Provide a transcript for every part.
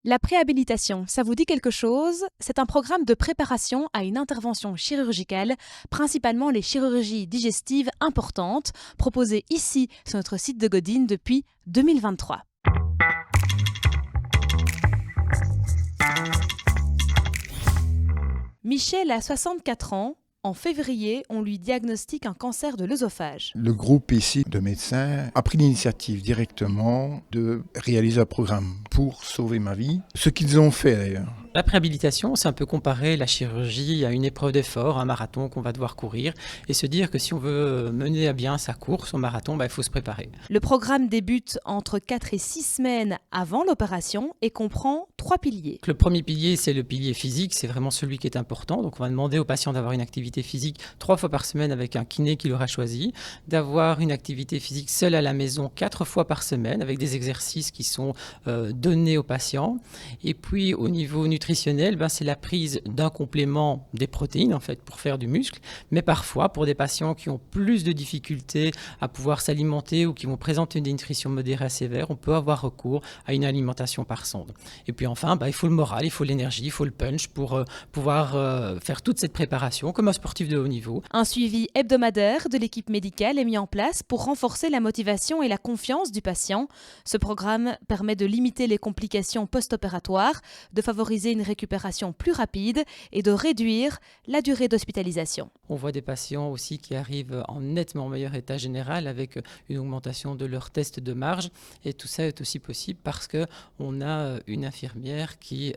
La préhabilitation, ça vous dit quelque chose? C'est un programme de préparation à une intervention chirurgicale, principalement les chirurgies digestives importantes, proposées ici sur notre site de Godine depuis 2023. Michel a 64 ans. En février, on lui diagnostique un cancer de l'œsophage. Le groupe ici de médecins a pris l'initiative directement de réaliser un programme pour sauver ma vie. Ce qu'ils ont fait d'ailleurs. La préhabilitation, c'est un peu comparer la chirurgie à une épreuve d'effort, un marathon qu'on va devoir courir, et se dire que si on veut mener à bien sa course, son marathon, il faut se préparer. Le programme débute entre 4 et 6 semaines avant l'opération et comprend 3 piliers. Le premier pilier, c'est le pilier physique, c'est vraiment celui qui est important. Donc on va demander au patient d'avoir une activité physique 3 fois par semaine avec un kiné qu'il aura choisi, d'avoir une activité physique seule à la maison 4 fois par semaine avec des exercices qui sont donnés au patient. Et puis au niveau nutritionnel, c'est la prise d'un complément des protéines en fait pour faire du muscle, mais parfois pour des patients qui ont plus de difficultés à pouvoir s'alimenter ou qui vont présenter une dénutrition modérée à sévère, on peut avoir recours à une alimentation par sonde. Et puis enfin, il faut le moral, il faut l'énergie, il faut le punch pour pouvoir faire toute cette préparation comme un sportif de haut niveau. Un suivi hebdomadaire de l'équipe médicale est mis en place pour renforcer la motivation et la confiance du patient. Ce programme permet de limiter les complications post-opératoires, de favoriser une récupération plus rapide et de réduire la durée d'hospitalisation. On voit des patients aussi qui arrivent en nettement meilleur état général avec une augmentation de leur test de marge, et tout ça est aussi possible parce qu'on a une infirmière qui,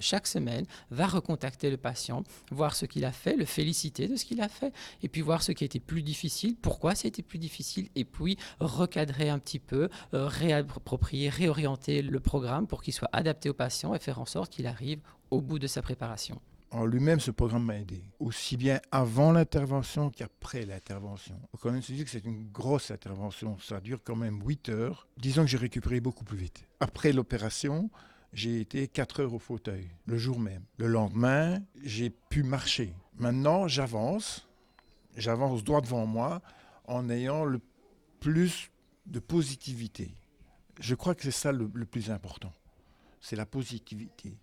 chaque semaine, va recontacter le patient, voir ce qu'il a fait, le féliciter de ce qu'il a fait, et puis voir ce qui a été plus difficile, pourquoi ça a été plus difficile, et puis recadrer un petit peu, réapproprier, réorienter le programme pour qu'il soit adapté au patient et faire en sorte qu'il arrive au bout de sa préparation. En lui-même, ce programme m'a aidé, aussi bien avant l'intervention qu'après l'intervention. Il faut quand même se dire que c'est une grosse intervention, ça dure quand même 8 heures. Disons que j'ai récupéré beaucoup plus vite. Après l'opération, j'ai été 4 heures au fauteuil, le jour même. Le lendemain, j'ai pu marcher. Maintenant, j'avance droit devant moi en ayant le plus de positivité. Je crois que c'est ça le plus important, c'est la positivité.